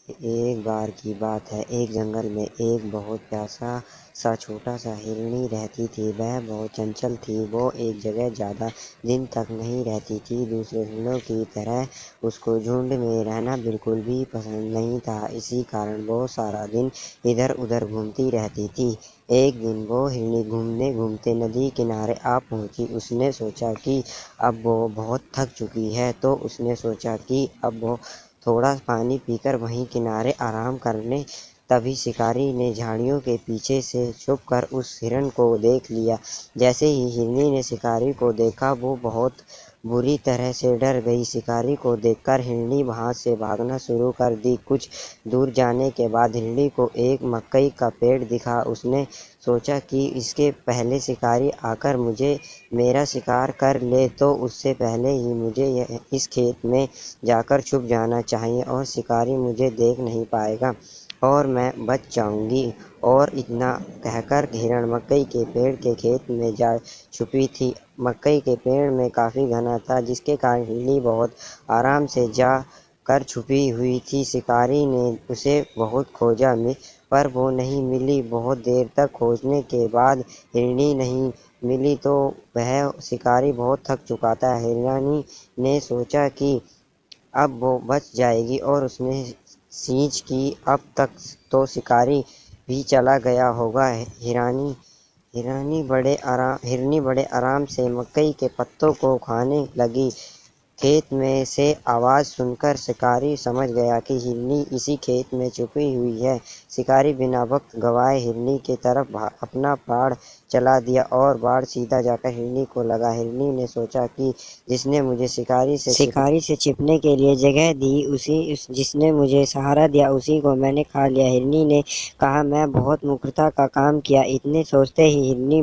ایک بار کی بات ہے، ایک جنگل میں ایک بہت پیاسا سا چھوٹا سا ہرنی رہتی تھی۔ وہ بہت چنچل تھی۔ وہ ایک جگہ زیادہ دن تک نہیں رہتی تھی۔ دوسرے ہرنوں کی طرح اس کو جھنڈ میں رہنا بالکل بھی پسند نہیں تھا۔ اسی کارن وہ سارا دن ادھر ادھر گھومتی رہتی تھی۔ ایک دن وہ ہرنی گھومتے گھومتے ندی کنارے آ پہنچی۔ اس نے سوچا کہ اب وہ بہت تھک چکی ہے، تو اس نے سوچا کہ اب وہ تھوڑا پانی پی کر وہیں کنارے آرام کر لے۔ تبھی شکاری نے جھاڑیوں کے پیچھے سے چھپ کر اس ہرن کو دیکھ لیا۔ جیسے ہی ہرنی نے شکاری کو دیکھا، وہ بہت بری طرح سے ڈر گئی۔ شکاری کو دیکھ کر ہرنی وہاں سے بھاگنا شروع کر دی۔ کچھ دور جانے کے بعد ہرنی کو ایک مکئی کا پیڑ دکھا۔ اس نے سوچا کہ اس کے پہلے شکاری آ کر مجھے میرا شکار کر لے تو اس سے پہلے ہی مجھے اس کھیت میں جا کر چھپ جانا چاہیے اور شکاری مجھے دیکھ نہیں پائے گا اور میں بچ جاؤں گی۔ اور اتنا کہہ کر ہرن مکئی کے پیڑ کے کھیت میں جا چھپی تھی۔ مکئی کے پیڑ میں کافی گھنا تھا، جس کے کارن ہرنی بہت آرام سے جا کر چھپی ہوئی تھی۔ شکاری نے اسے بہت کھوجا پر وہ نہیں ملی۔ بہت دیر تک کھوجنے کے بعد ہرنی نہیں ملی تو وہ شکاری بہت تھک چکا تھا۔ ہرنی نے سوچا کہ اب وہ بچ جائے گی اور اس نے سوچا کہ اب تک تو شکاری بھی چلا گیا ہوگا۔ ہرنی بڑے آرام سے مکئی کے پتوں کو کھانے لگی۔ کھیت میں سے آواز سن کر شکاری سمجھ گیا کہ ہرنی اسی کھیت میں چھپی ہوئی ہے۔ شکاری بنا وقت گوائے ہرنی کی طرف اپنا باڑ چلا دیا اور باڑ سیدھا جا کر ہرنی کو لگا۔ ہرنی نے سوچا کہ جس نے مجھے شکاری سے چھپنے کے لیے جگہ دی، جس نے مجھے سہارا دیا، اسی کو میں نے کھا لیا۔ ہرنی نے کہا، میں بہت مکرتا کا کام کیا۔ اتنے سوچتے ہی ہرنی